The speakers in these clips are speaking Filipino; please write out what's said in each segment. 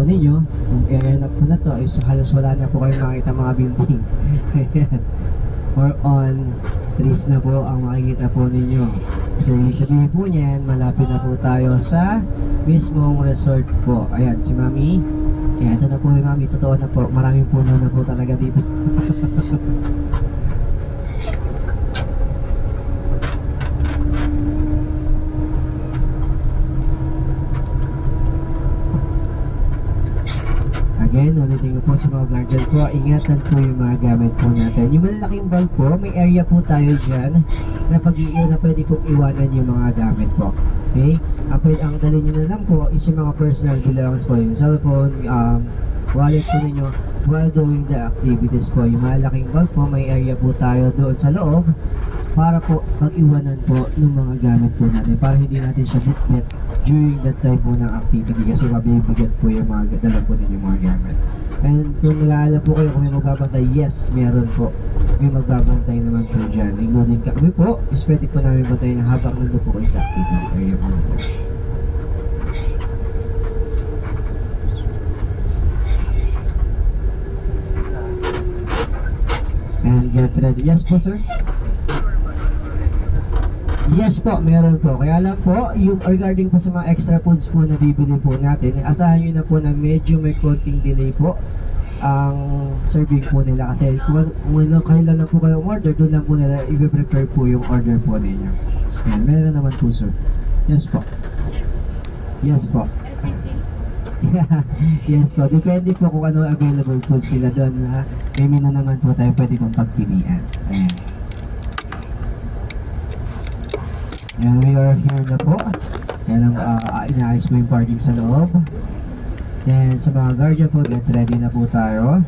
ninyo, yung area na po na to is halos wala na po kayong makita mga building. Ayan. More on trees na po ang makikita po ninyo. Kasi ibig sabihin po niyan, malapit na po tayo sa mismong resort po. Ayan, si Mami. Ayan, ito na po yung Mami. Totoo na po, maraming puno na po talaga dito. Again, ulitin ko po sa mga guardian po, ingatan po yung mga gamit po natin. Yung malalaking bag po, may area po tayo dyan na na pwede pong iwanan yung mga gamit po. Okay? Ang dali nyo na lang po is yung mga personal belongings po, yung cellphone, wallet po ninyo while doing the activities po. Yung malaking bag po, may area po tayo doon sa loob para po pag-iwanan po ng mga gamit po natin para hindi natin siya bitbit during that time po ng activity kasi mabibigat po yung mga dala po ninyo mga gamit. And kung nag-aalala po kayo kung may magbabantay, yes, meron po. May magbabantay naman po dyan. Including kami po, is pwede po namin bantayin habang nandun po kayo sa activity. Kaya po. And get ready. Yes po, sir? Yes po, meron po. Kaya lang po, yung regarding po sa mga extra foods po na bibili po natin, asahan nyo na po na medyo may konting delay po ang serving po nila. Kasi kung kailan na po kayo order, doon lang po nila i-prepare po yung order po ninyo. Ayan, meron naman po, sir. Yes po. Yes po. Yes po. Depende po kung ano available foods sila doon. May menu naman po tayo pwede pong pagpilian. Ayan. And we are here na po. Yan ang inaayos mo yung parking sa loob. Then sa mga guardian po, get ready na po tayo.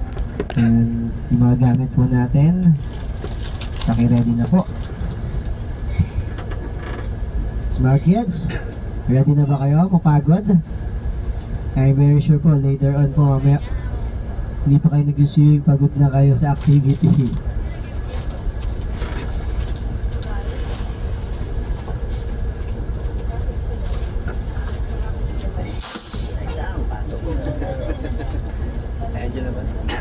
And yung mga gamit po natin, ready na po. Sa mga kids, ready na ba kayo? Mapagod? I'm very sure po later on po mamaya hindi pa kayo nag-swimming, pagod na kayo sa activity. Ayan dyan naman.